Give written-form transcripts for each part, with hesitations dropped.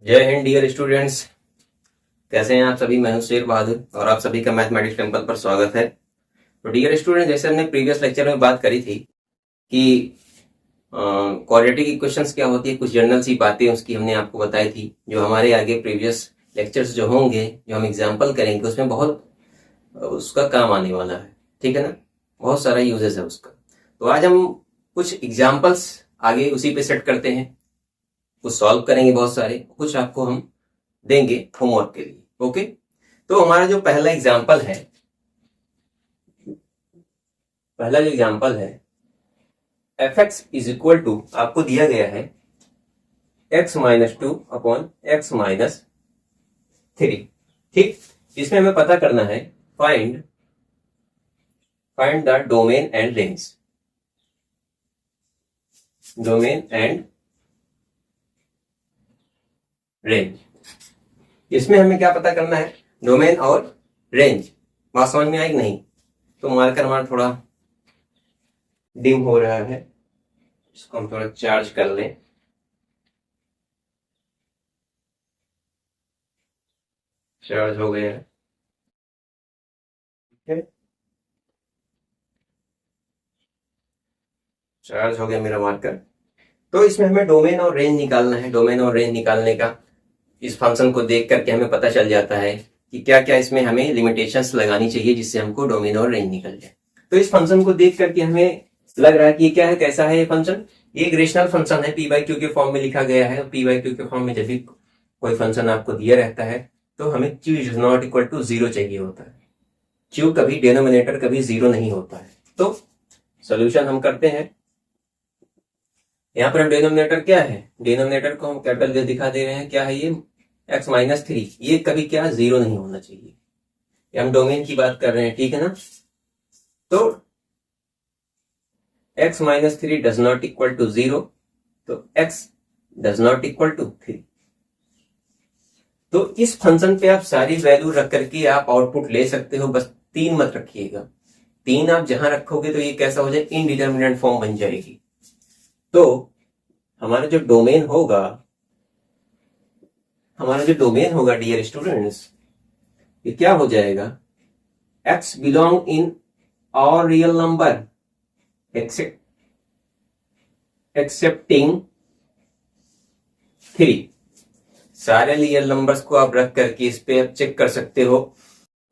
जय Hind dear students. कैसे हैं आप सभी। मैं हूं शेर बहादुर और आप सभी का मैथमेटिक्स टेम्पल पर स्वागत है। तो डियर स्टूडेंट, जैसे हमने प्रीवियस लेक्चर में बात करी थी कि क्वाड्रेटिक इक्वेशंस क्या होती है, कुछ जनरल सी बातें उसकी हमने आपको बताई थी। जो हमारे आगे प्रीवियस लेक्चर्स जो होंगे, जो हम एग्जाम्पल करेंगे, उसमें बहुत उसका काम आने वाला है। ठीक है ना, बहुत सारा यूजेस है उसका। तो आज हम कुछ एग्जाम्पल्स आगे उसी पे सेट करते हैं, कुछ सॉल्व करेंगे बहुत सारे, कुछ आपको हम देंगे होमवर्क के लिए। ओके, तो हमारा जो पहला एग्जाम्पल है, f x is equal to, आपको दिया गया है x minus two upon x minus three. ठीक, इसमें हमें पता करना है find the domain and range. Domain and range, इसमें हमें क्या पता करना है, डोमेन और रेंज। बात समझ में आई कि नहीं? तो मार्कर हमारा थोड़ा डिम हो रहा है, इसको हम थोड़ा चार्ज कर लें। चार्ज हो गया है, ठीक है, चार्ज हो गया मेरा मार्कर। तो इसमें हमें डोमेन और रेंज निकालना है। डोमेन और रेंज निकालने का इस फंक्शन को देख करके हमें पता चल जाता है कि क्या क्या इसमें हमें लिमिटेशंस लगानी चाहिए जिससे हमको डोमेन और रेंज निकल जाए। तो इस फंक्शन को देख करके हमें लग रहा है कि ये क्या है, कैसा है ये फंक्शन। ये एक रेशनल फंक्शन है, पी बाई क्यू के फॉर्म में लिखा गया है। पी बाई क्यू के फॉर्म में जब भी कोई फंक्शन आपको दिया रहता है तो हमें q is not equal to zero चाहिए होता है। क्यू कभी डिनोमिनेटर कभी जीरो नहीं होता है। तो सोल्यूशन हम करते हैं। यहाँ पर हम डिनोमिनेटर क्या है, डिनोमिनेटर को हम कैपिटल दे दिखा दे रहे हैं। क्या है ये, x माइनस थ्री। ये कभी क्या जीरो नहीं होना चाहिए, ये हम डोमेन की बात कर रहे हैं, ठीक है ना। तो x minus three does not equal to zero, तो x does not equal to three. तो इस फंक्शन पे आप सारी वैल्यू रख करके आप आउटपुट ले सकते हो, बस तीन मत रखिएगा। तीन आप जहां रखोगे तो ये कैसा हो जाए, इनडिटर्मिनेट फॉर्म बन जाएगी। तो हमारा जो डोमेन होगा डियर स्टूडेंट्स, ये क्या हो जाएगा, x belong in all real number accepting three. सारे रियल नंबर्स को आप रख करके इस पे आप चेक कर सकते हो,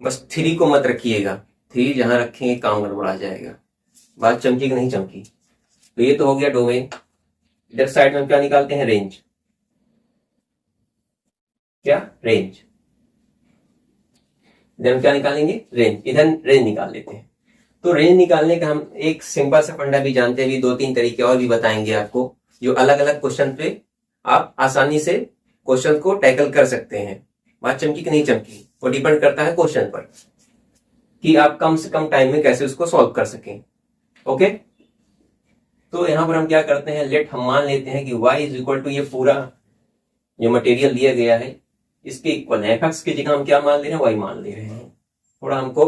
बस थ्री को मत रखिएगा। थ्री जहां रखेंगे काम गड़बड़ा जाएगा। बात चमकी कि नहीं चमकी? तो ये तो हो गया डोमेन। इधर साइड में क्या निकालते हैं, रेंज। क्या, रेंज। इधर हम क्या निकालेंगे, रेंज। इधर रेंज निकाल लेते हैं। तो रेंज निकालने का हम एक सिंपल सा फंडा भी जानते हैं, दो तीन तरीके और भी बताएंगे आपको, जो अलग अलग क्वेश्चन पे आप आसानी से क्वेश्चन को टैकल कर सकते हैं। बात चमकी कि नहीं चमकी, वो डिपेंड करता है क्वेश्चन पर कि आप कम से कम टाइम में कैसे उसको सॉल्व कर सकें। ओके, तो यहां पर हम क्या करते हैं, लेट हम मान लेते हैं कि y इज इक्वल टू, ये पूरा जो मटेरियल दिया गया है इसके इक्वल है। एफ की जगह हम क्या मान ले रहे हैं, y मान ले रहे हैं। थोड़ा हमको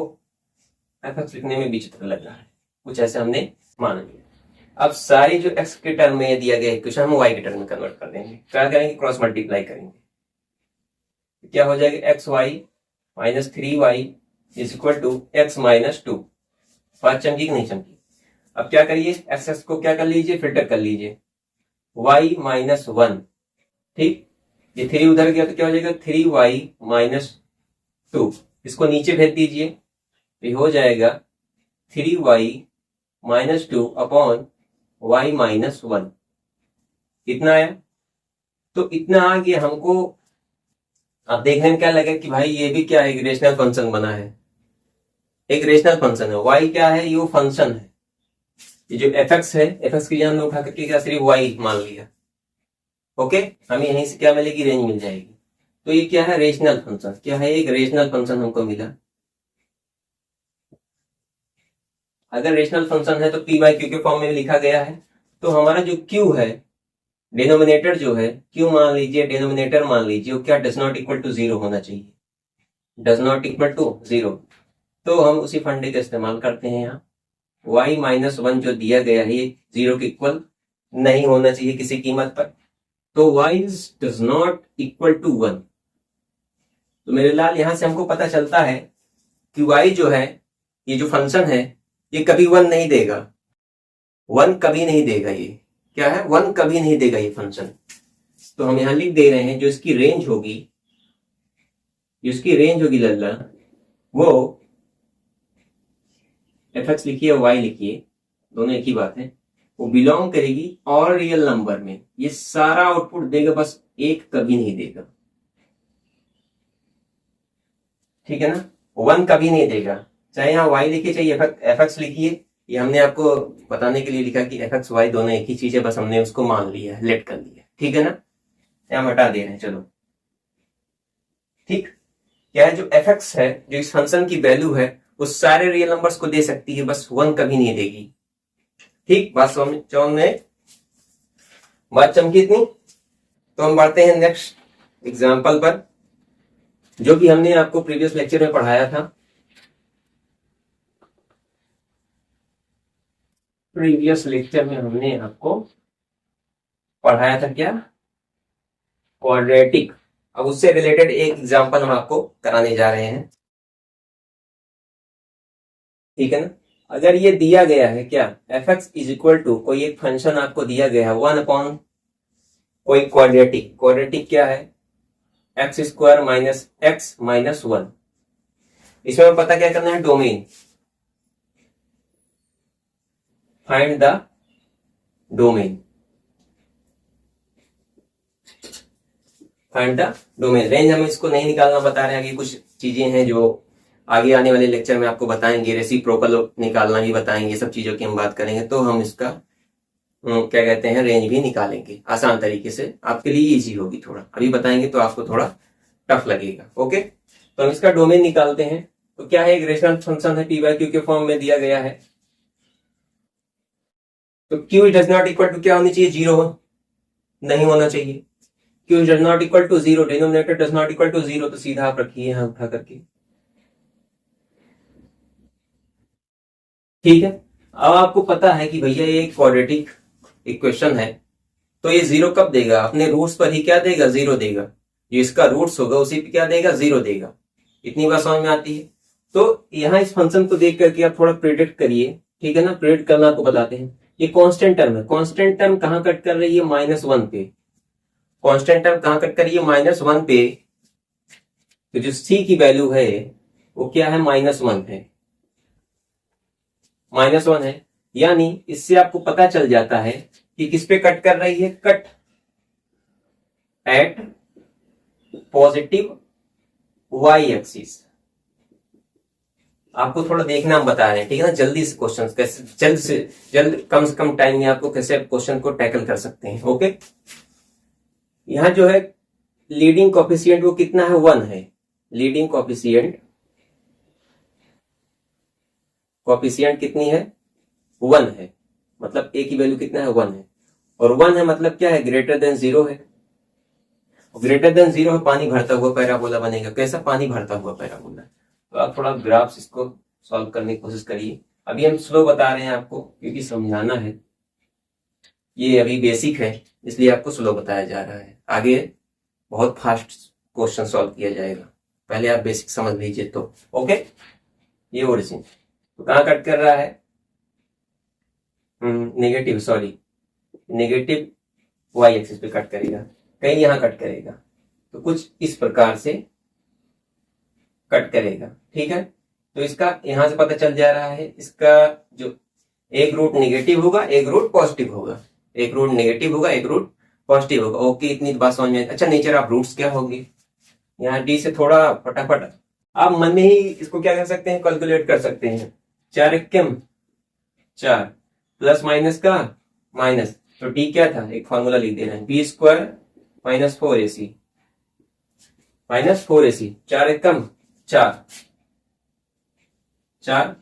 एफ लिखने में विचित्र लग रहा है, कुछ ऐसे हमने मान लिया। अब सारी जो x के टर्म में दिया गया इक्वेशन हम y के टर्म में कन्वर्ट कर देंगे। क्या करेंगे, क्रॉस मल्टीप्लाई करेंगे। क्या हो जाएगा, x y minus three y is equal to x minus two. बात चमकी कि नहीं चमकी? अब क्या करिए, एक्स को क्या कर लीजिए, फिल्टर कर लीजिए, y माइनस वन। ठीक, ये थ्री उधर गया तो क्या हो जाएगा, थ्री वाई माइनस टू। इसको नीचे भेज दीजिए, तो हो जाएगा three y minus two upon y minus one. इतना आया। तो इतना आ गया हमको। अब देखने में क्या लगे कि भाई ये भी क्या है, एक रेशनल फंक्शन बना है। एक रेशनल फंक्शन है, y क्या है, ये फंक्शन है। ये जो एफ एक्स है, एफ एक्स की जान उठा करके क्या सिर्फ y मान लिया। ओके, हमें यहीं से क्या मिलेगी, रेंज मिल जाएगी। तो ये क्या है, रेशनल फंक्शन। क्या है, एक रेशनल फंक्शन हमको मिला। अगर रेशनल फंक्शन है तो पी बाई क्यू के फॉर्म में लिखा गया है। तो हमारा जो क्यू है, डिनोमिनेटर जो है, क्यू मान लीजिए, डिनोमिनेटर मान लीजिए, क्या does not equal to zero होना चाहिए, does not equal to zero. तो हम उसी फंडे का इस्तेमाल करते हैं। यहाँ y माइनस वन जो दिया गया है, ये जीरो के इक्वल नहीं होना चाहिए किसी कीमत पर। तो y does not equal to 1। तो मेरे लाल यहां से हमको पता चलता है कि y जो है, ये जो फंक्शन है, ये कभी 1 नहीं देगा। 1 कभी नहीं देगा। ये क्या है? 1 कभी नहीं देगा ये फंक्शन। तो हम यहां लिख दे रहे हैं जो इसकी रेंज होगी, लल्ला, वो fx लिखिए और y लिखिए, दोनों एक ही बात है, वो बिलोंग करेगी और रियल नंबर में। ये सारा आउटपुट देगा, बस एक कभी नहीं देगा। ठीक है ना? 1 कभी नहीं देगा। चाहे यहाँ y लिखिए चाहे fx लिखिए, ये हमने आपको बताने के लिए लिखा कि fx y दोनों एक ही चीज है, बस हमने उसको मान लिया है, लेट कर लिया। ठीक है ना? यहाँ हटा दे रहे हैं। चलो ठीक, क्या है जो fx है, जो इस फंक्शन की वैल्यू है, वो सारे रियल नंबर्स को दे सकती है, बस 1 कभी नहीं देगी। ठीक, बात चमकी इतनी। तो हम बढ़ते हैं नेक्स्ट एग्जाम्पल पर, जो कि हमने आपको प्रीवियस लेक्चर में पढ़ाया था। प्रीवियस लेक्चर में हमने आपको पढ़ाया था क्या? क्वाड्रेटिक। अब उससे रिलेटेड एक एग्जांपल हम आपको कराने जा रहे हैं। ठीक है ना? अगर ये दिया गया है क्या, fx इज इक्वल टू कोई एक फंक्शन आपको दिया गया है 1 अपॉन कोई क्वाड्रेटिक क्या है, x square minus x minus 1। इसमें हमें पता क्या करना है? Domain. Find the domain. Range हम इसको नहीं निकालना बता रहे हैं, आगे कुछ चीजें हैं जो आगे आने वाले लेक्चर में आपको बताएंगे। रेसिप्रोकल निकालना भी बताएंगे, सब चीजों की हम बात करेंगे। तो हम इसका क्या कहते हैं, रेंज भी निकालेंगे आसान तरीके से, आपके लिए इजी होगी। थोड़ा अभी बताएंगे तो आपको थोड़ा टफ लगेगा। ओके, तो हम इसका डोमेन निकालते हैं। तो क्या है? एक रेशनल फंक्शन है, p/q के फॉर्म में दिया गया है। तो q does not equal to क्या होनी चाहिए? 0 नहीं होना चाहिए। q does not equal to 0, denominator does not equal to 0, तो सीधा आप रखिए यहां उठा करके। ठीक है, अब आपको पता है कि भैया ये क्वाड्रेटिक इक्वेशन है, तो ये 0 कब देगा? अपने रूट्स पर ही क्या देगा? 0 देगा। जो इसका रूट्स होगा उसी पे क्या देगा? 0 देगा। इतनी बात समझ में आती है? तो यहाँ इस फंक्शन को देख करके आप थोड़ा प्रेडिक्ट करिए। ठीक है ना? प्रेडिक्ट करना आपको बताते हैं। ये कांस्टेंट टर्म है। कांस्टेंट टर्म कहां कट कर रही है? -1 पे। कांस्टेंट टर्म कहां कट कर रही है? -1 पे। तो जो c की वैल्यू है वो क्या है? -1 है। -1 है, यानी इससे आपको पता चल जाता है कि किस पे कट कर रही है? Cut at positive y axis. आपको थोड़ा देखना हम बता रहे हैं। ठीक है ना? जल्दी से क्वेश्चन कैसे जल्द कम से कम टाइम में आपको कैसे क्वेश्चन को टैकल कर सकते हैं। ओके, यहां जो है लीडिंग कोफिशिएंट वो कितना है? 1 है। लीडिंग कोफिशिएंट कितनी है? 1 है। मतलब a की वैल्यू कितना है? 1 है। और 1 है मतलब क्या है? ग्रेटर देन 0 है। ग्रेटर देन 0 है, पानी भरता हुआ पैराबोला बनेगा। कैसा? पानी भरता हुआ पैराबोला। तो आप थोड़ा ग्राफ्स इसको सॉल्व करने की कोशिश करिए। अभी हम स्लो बता रहे हैं आपको, क्योंकि समझाना है। ये अभी बेसिक है, इसलिए आपको स्लो बताया जा रहा है। आगे बहुत फास्ट क्वेश्चन सॉल्व किया जाएगा। पहले आप बेसिक समझ लीजिए तो। ओके, ये ओरिजिन तो कहां कट कर रहा है? नेगेटिव y एक्सिस पे कट करेगा, कहीं यहां कट करेगा। तो कुछ इस प्रकार से कट करेगा। ठीक है, तो इसका यहां से पता चल जा रहा है, इसका जो एक रूट नेगेटिव होगा, एक रूट पॉजिटिव होगा। एक रूट नेगेटिव होगा, एक रूट पॉजिटिव होगा। ओके, इतनी बात समझ में। अच्छा, नेचर ऑफ रूट्स क्या होगी? यहाँ डी से थोड़ा फटाफट आप मन में ही इसको क्या कर सकते हैं? कैलकुलेट कर सकते हैं। 4 एकम 4 प्लस माइनस का माइनस, तो डी क्या था? एक फॉर्मूला लिख देना है, B square minus 4ac minus 4ac। 4 एकम 4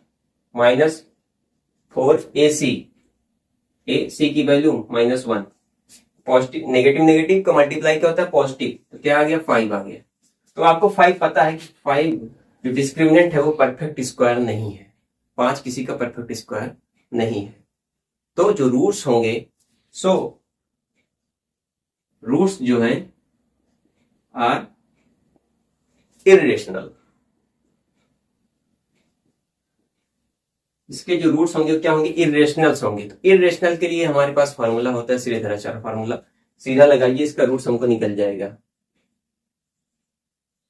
माइनस 4ac। ac की वैल्यू -1। पॉजिटिव नेगेटिव का मल्टीप्लाई क्या होता है? पॉजिटिव। तो क्या आ गया? 5 आ गया। तो आपको 5 पता है कि 5 जो डिस्क्रिमिनेंट है वो परफेक्ट स्क्वायर नहीं है। 5 किसी का परफेक्ट स्क्वायर नहीं है। तो जो रूट्स होंगे, सो रूट्स जो हैं आर इरेशनल। इसके जो रूट्स होंगे क्या होंगे, इरेशनल्स होंगे। तो इरेशनल के लिए हमारे पास फार्मूला होता है श्रीधराचार्य फार्मूला, सीधा लगाइए, इसका रूट्स हमको निकल जाएगा।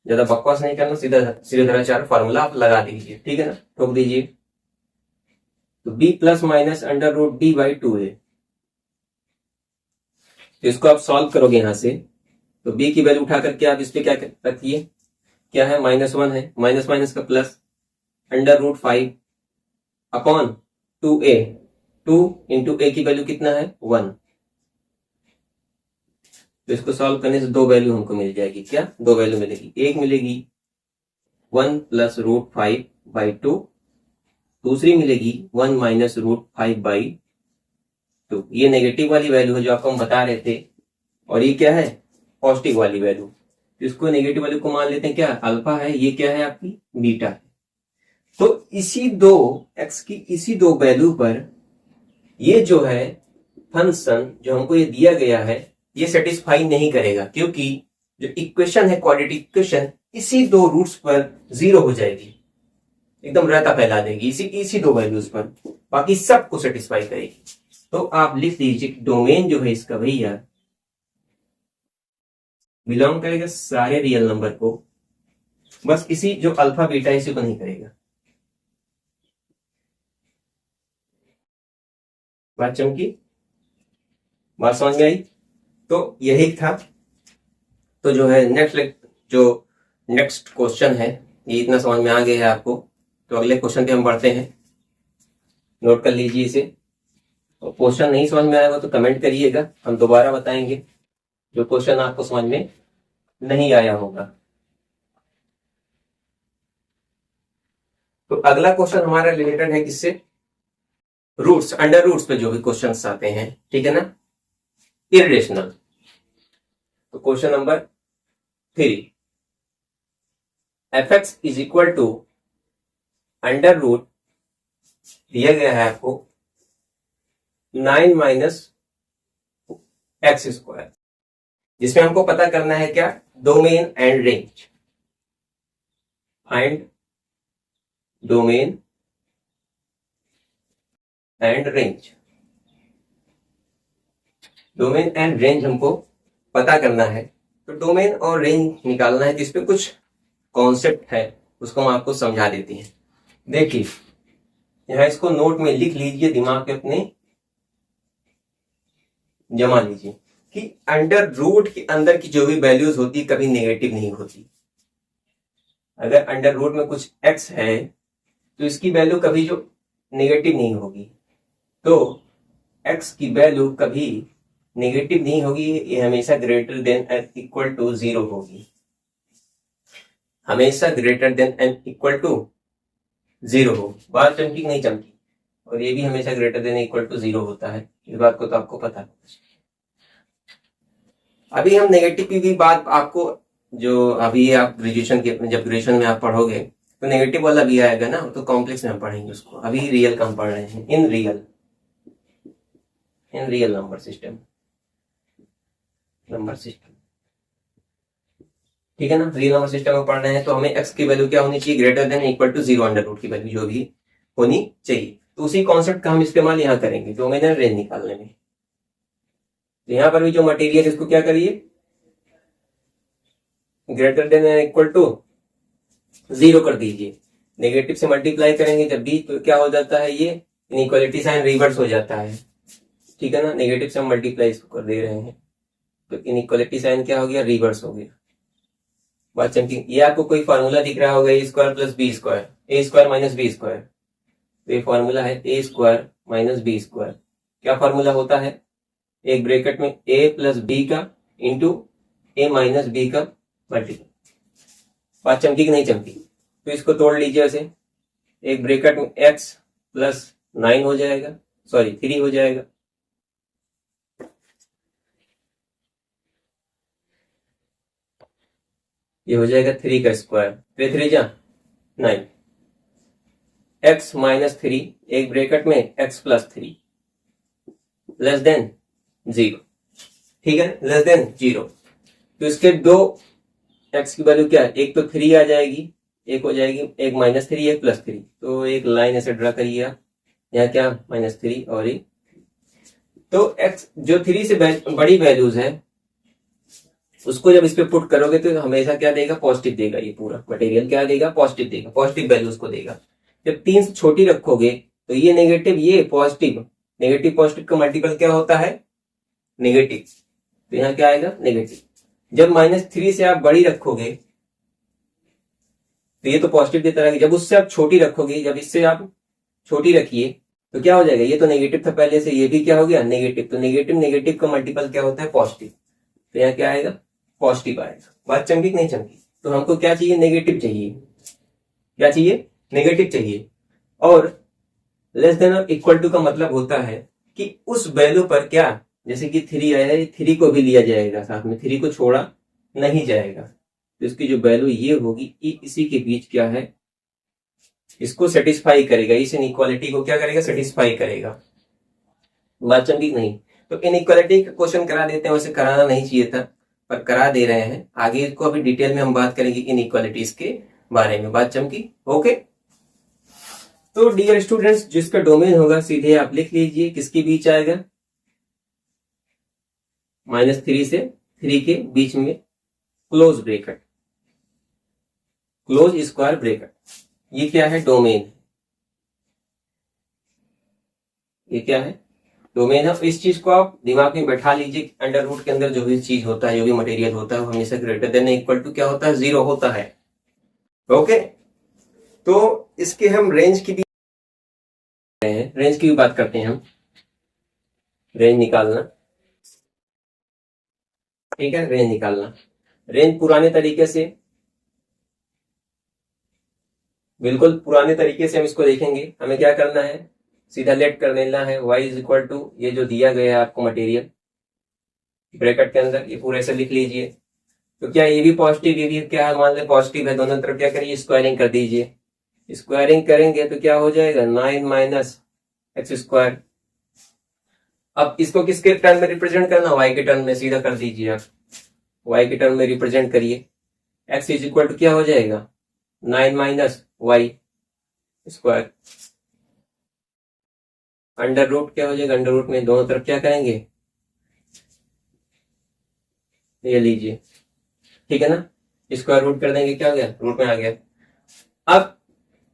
ज्यादा बकवास नहीं करना, सीधा श्रीधराचार्य फार्मूला आप लगा दीजिए, ठीक है ना, ठोक दीजिए। तो b plus minus under root d by 2a, तो इसको आप सॉल्व करोगे यहां से, तो b की वैल्यू उठा करके आप इस पे क्या रखिए, क्या है, -1 है, माइनस माइनस का plus, under root 5 upon 2a, 2 into a की वैल्यू कितना है 1। तो इसको सॉल्व करने से दो वैल्यू हमको मिल जाएगी, क्या, दो वैल्यू मिलेगी। एक मिलेगी 1 प्लस रूट 5 बाई 2, दूसरी मिलेगी 1 माइनस रूट 5 बाई 2। ये नेगेटिव वाली वैल्यू है जो आपको हम बता रहे थे, और ये क्या है, पॉजिटिव वाली वैल्यू। तो इसको नेगेटिव वैल्यू को मान लेते हैं क्या, अल्फा है, ये क्या है आपकी बीटा है। तो इसी दो x की इसी दो वैल्यू पर ये जो है फंक्शन जो हमको ये दिया गया है ये सेटिस्फाई नहीं करेगा, क्योंकि जो इक्वेशन है क्वाड्रेटिक इक्वेशन इसी दो रूट्स पर जीरो हो जाएगी, एकदम रहता फैला देगी इसी दो वैल्यूज पर, बाकी सबको सेटिस्फाई करेगी। तो आप लिख लीजिए डोमेन जो है इसका भैया बिलोंग करेगा सारे रियल नंबर को, बस इसी जो अल्फा बीटा इसी को नहीं करेगा। बात चमकी, बात समझ में आई? तो यही था। तो जो है नेक्स्ट क्वेश्चन है, ये इतना समझ में आ गया है आपको, तो अगले क्वेश्चन पे हम बढ़ते हैं, नोट कर लीजिए इसे। तो क्वेश्चन नहीं समझ में आएगा तो कमेंट करिएगा, हम दोबारा बताएंगे जो क्वेश्चन आपको समझ में नहीं आया होगा। तो अगला क्वेश्चन हमारा रिलेटेड है किससे, रूट्स, अंडर रूट्स पे जो भी क्वेश्चंस आते हैं, ठीक है ना, इरेशनल। तो question number 3, fx is equal to under root दिया गया है आपको 9 माइनस एक्स स्क्वायर, जिसमें हमको पता करना है क्या, domain and range. Find domain and range. Domain and range हमको पता करना है, तो डोमेन और रेंज निकालना है, जिसपे कुछ कॉन्सेप्ट है उसको हम आपको समझा देते हैं। देखिए यहां इसको नोट में लिख लीजिए, दिमाग पे अपने जमा लीजिए कि अंडर रूट के अंदर की जो भी वैल्यूज होती कभी नेगेटिव नहीं होती। अगर अंडर रूट में कुछ x है तो इसकी वैल्यू कभी जो नेगेटिव नहीं होगी, तो x की वैल्यू कभी नेगेटिव नहीं होगी, ये हमेशा greater than and equal to 0 होगी, हमेशा greater than and equal to 0 हो। बात चमकी नहीं चमकी? और ये भी हमेशा ग्रेटर देन इक्वल टू 0 होता है, इस बात को तो आपको पता है। अभी हम नेगेटिव की भी बात आपको, जो अभी आप ग्रेजुएशन के जब ग्रेजुएशन में आप पढ़ोगे तो नेगेटिव वाला भी आएगा ना, तो कॉम्प्लेक्स में हम पढ़ेंगे उसको। अभी रियल का हम पढ़ रहे हैं, इन रियल नंबर सिस्टम, ठीक है ना, रियल नंबर सिस्टम में पढ़ रहे हैं। तो हमें x की वैल्यू क्या होनी चाहिए, greater than equal to 0, under root की वैल्यू जो भी होनी चाहिए। तो उसी कॉन्सेप्ट का हम इस्तेमाल यहाँ करेंगे डोमेन एंड रेंज निकालने में। तो यहाँ पर भी जो मटेरियल इसको क्या करिए, ग्रेटर देन इक्वल टू 0 कर दीजिए। नेगेटिव से मल्टीप्लाई करेंगे जब भी, तो क्या हो जाता है, ये इनइक्वालिटी साइन रिवर्स हो जाता है, ठीक है ना। नेगेटिव से हम मल्टीप्लाई इसको कर दे रहे हैं, तो इनइक्वालिटी साइन क्या हो गया, रिवर्स हो गया। बात चमकी। ये आपको कोई फार्मूला दिख रहा होगा, ए स्क्वायर प्लस बी स्क्वायर, ए स्क्वायर माइनस बी स्क्वायर। तो ये फार्मूला है ए स्क्वायर माइनस बी स्क्वायर। क्या फार्मूला होता है, एक ब्रैकेट में ए प्लस बी का इंटू ए माइनस बी का मल्टीपल। बात चमकी कि नहीं चमकी? तो इसको तोड़ लीजिए ऐसे, एक ब्रैकेट में x प्लस 9 हो जाएगा, सॉरी 3 हो जाएगा, ये हो जाएगा 3 का स्क्वायर, 3 3 जा 9, x माइनस 3 एक ब्रैकेट में x प्लस 3 लेस देन 0। ठीक है, लेस देन 0। तो इसके दो x की वैल्यू क्या है, एक तो 3 आ जाएगी, एक हो जाएगी एक -3 एक +3। तो एक लाइन ऐसे ड्रा करिए आप, यहाँ क्या -3 और एक, तो x जो 3 से बड़ी वैल्यूज है उसको जब इस पे पुट करोगे तो हमेशा क्या देगा, पॉजिटिव देगा। ये पूरा मटेरियल क्या देगा, पॉजिटिव देगा, पॉजिटिव वैल्यूज को देगा। जब 3 से छोटी रखोगे तो ये नेगेटिव, ये पॉजिटिव, नेगेटिव पॉजिटिव का मल्टीपल क्या होता है, नेगेटिव। तो यहाँ क्या आएगा, नेगेटिव। जब -3 से आप बड़ी रखोगे तो ये तो पॉजिटिव देता रहेगा। जब उससे आप छोटी रखोगे, जब इससे आप छोटी रखिए तो क्या हो जाएगा, ये तो नेगेटिव था पहले से, ये भी क्या हो गया, नेगेटिव। तो नेगेटिव नेगेटिव का मल्टीपल क्या होता है, पॉजिटिव। तो यहाँ क्या आएगा, पॉजिटिव आएगा। बात चमकी कि नहीं चमकी? तो हमको क्या चाहिए, नेगेटिव चाहिए। क्या चाहिए, नेगेटिव चाहिए। और लेस देन और इक्वल टू का मतलब होता है कि उस वैल्यू पर क्या, जैसे कि 3 आया है, 3 को भी लिया जाएगा साथ में, 3 को छोड़ा नहीं जाएगा। तो इसकी जो वैल्यू ये होगी, इसी के बीच क्या है, इसको सेटिस्फाई करेगा, इस इनइक्वालिटी को क्या करेगा, सेटिस्फाई करेगा। बात चमकी नहीं? तो इनइक्वालिटी का क्वेश्चन करा देते हैं, वैसे कराना नहीं चाहिए था पर करा दे रहे हैं। आगे इसको अभी डिटेल में हम बात करेंगे इनइक्वालिटीज के बारे में। बात चमकी? ओके। तो डियर स्टूडेंट्स, जिसका डोमेन होगा सीधे आप लिख लीजिए, किसके बीच आएगा, -3 से 3 के बीच में close bracket, close square bracket. ये क्या है, डोमेन। ये क्या है, डोमेन है। इस चीज को आप दिमाग में बैठा लीजिए, अंडर रूट के अंदर जो भी चीज होता है, जो भी मटेरियल होता है, वो हमेशा ग्रेटर देन इक्वल टू क्या होता है, 0 होता है। ओके। तो इसके हम रेंज की भी बात करते हैं हम, रेंज निकालना। ठीक है, रेंज निकालना। रेंज पुराने तरीके से, बिल्कुल पुराने तरीके से हम इसको देखेंगे। हमें क्या करना है, सीधा लेट कर देना है, y इज इक्वल टू ये जो दिया गया है आपको मटेरियल ब्रैकेट के अंदर, ये पूरे से लिख लीजिए। तो क्या ये भी पॉजिटिव, ये भी क्या है, मान ले पॉजिटिव है, दोनों तरफ क्या करिए, स्क्वायरिंग कर दीजिए। स्क्वायरिंग करेंगे तो क्या हो जाएगा, 9 - x²। अब इसको किसके टर्म में रिप्रेजेंट करना, y के टर्म में, सीधा कर दीजिए आप, y के टर्म में रिप्रेजेंट करिए। x इज इक्वल टू क्या हो जाएगा, 9 - y²। अंडर रूट क्या हो जाएगा, अंडर रूट में दोनों तरफ क्या करेंगे, ये लीजिए, ठीक है ना, स्क्वायर रूट कर देंगे, क्या हो गया, रूट में आ गया। अब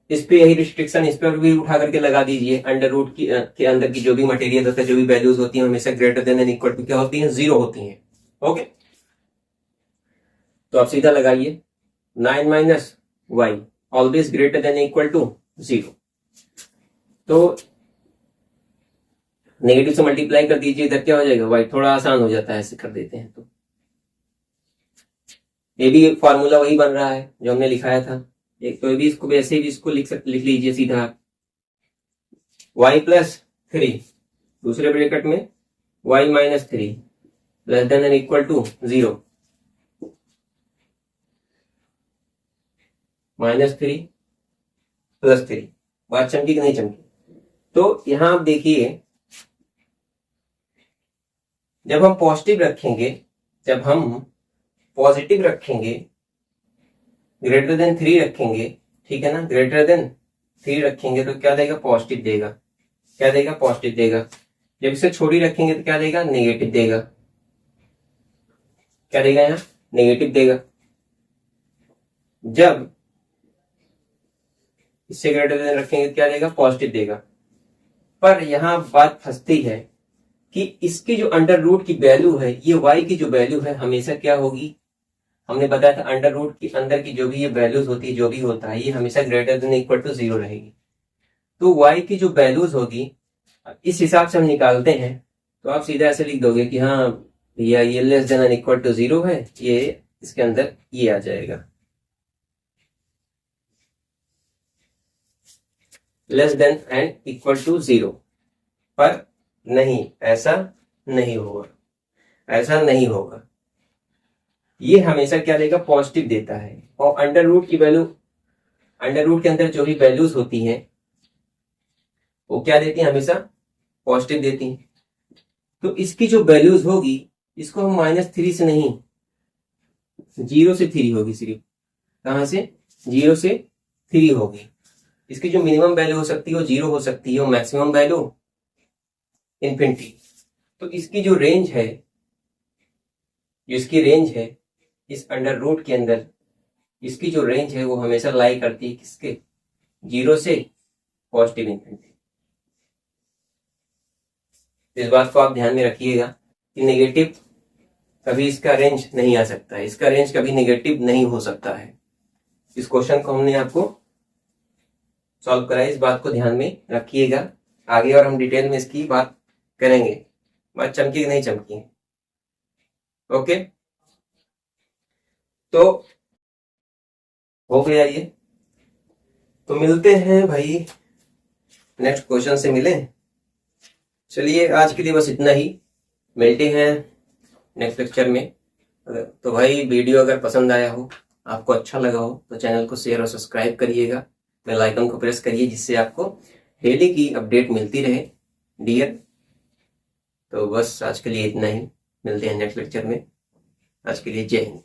इस पे यही रिस्ट्रिक्शन इस पर भी उठा करके लगा दीजिए। अंडर रूट के अंदर की जो भी मटेरियल होता है, जो भी वैल्यूज होती हैं, हमेशा greater than and equal to क्या होती हैं, 0 होती हैं। ओके। तो आप सीधा लगाइए, 9 - y always greater than equal to 0। तो नेगेटिव से मल्टीप्लाई कर दीजिए, इधर क्या हो जाएगा, y। थोड़ा आसान हो जाता है, ऐसे कर देते हैं तो ये भी फॉर्मूला वही बन रहा है जो हमने लिखाया था। एक तो ये भी, इसको वैसे भी इसको लिख लीजिए सीधा, y + 3, दूसरे ब्रैकेट में y - 3 less than and equal to 0, -3 + 3। बात चमकी कि नहीं चमकी? तो यहां आप देखिए, जब हम पॉजिटिव रखेंगे, जब हम पॉजिटिव रखेंगे, ग्रेटर देन 3 रखेंगे, ठीक है ना, ग्रेटर देन 3 रखेंगे तो क्या देगा, पॉजिटिव देगा। क्या देगा, पॉजिटिव देगा। जब इसे छोटी रखेंगे तो क्या देगा, नेगेटिव देगा। क्या देगा, यहाँ नेगेटिव देगा। जब इससे ग्रेटर देन रखेंगे तो क्या देगा, पॉजिटिव देगा। पर यहां बात फंसती है कि इसकी जो अंडर रूट की वैल्यू है, ये y की जो वैल्यू है, हमेशा क्या होगी, हमने बताया था अंडर रूट के अंदर की जो भी ये वैल्यूज होती है, जो भी होता है, ये हमेशा ग्रेटर देन इक्वल टू 0 रहेगी। तो y की जो वैल्यूज होगी, इस हिसाब से हम निकालते हैं। तो आप सीधा ऐसे लिख दोगे कि हाँ भैया, ये less than and equal to 0 है, ये इसके अंदर ये आ जाएगा, less than and equal to 0। पर नहीं, ऐसा नहीं होगा, ऐसा नहीं होगा। ये हमेशा क्या देगा, पॉजिटिव देता है। और अंडर रूट की वैल्यू, अंडर रूट के अंदर जो भी वैल्यूज होती हैं वो क्या देती हैं, हमेशा पॉजिटिव देती हैं। तो इसकी जो वैल्यूज होगी इसको हम -3 से नहीं, 0 से 3 होगी सिर्फ। कहां से? 0 से 3 होगी। इसकी जो मिनिमम वैल्यू हो सकती है वो 0 हो सकती है, और मैक्सिमम वैल्यू इन्फिनिटी। तो इसकी जो रेंज है, इस अंडर रूट के अंदर इसकी जो रेंज है वो हमेशा लाई करती है किसके? 0 से पॉजिटिव इन्फिनिटी। इस बात को आप ध्यान में रखिएगा कि नेगेटिव कभी इसका रेंज नहीं आ सकता है, इसका रेंज कभी नेगेटिव नहीं हो सकता है। इस क्वेश्चन को हमने आपको सॉल्व कराया, इस बात को ध्यान में रखिएगा। आगे और हम डिटेल में इसकी बात करेंगे। बात चमकी कि नहीं चमकी? ओके, तो हो गया ये। तो मिलते हैं भाई, नेक्स्ट क्वेश्चन से मिले। चलिए आज के लिए बस इतना ही, मिलते हैं नेक्स्ट लेक्चर में। तो भाई वीडियो अगर पसंद आया हो, आपको अच्छा लगा हो, तो चैनल को शेयर और सब्सक्राइब करिएगा, बेल आइकन को प्रेस करिए, जिससे आपको डेली की अपडेट मिलती रहे डियर। तो बस आज के लिए इतना ही, मिलते हैं नेक्स्ट लेक्चर में। आज के लिए जय हिंद।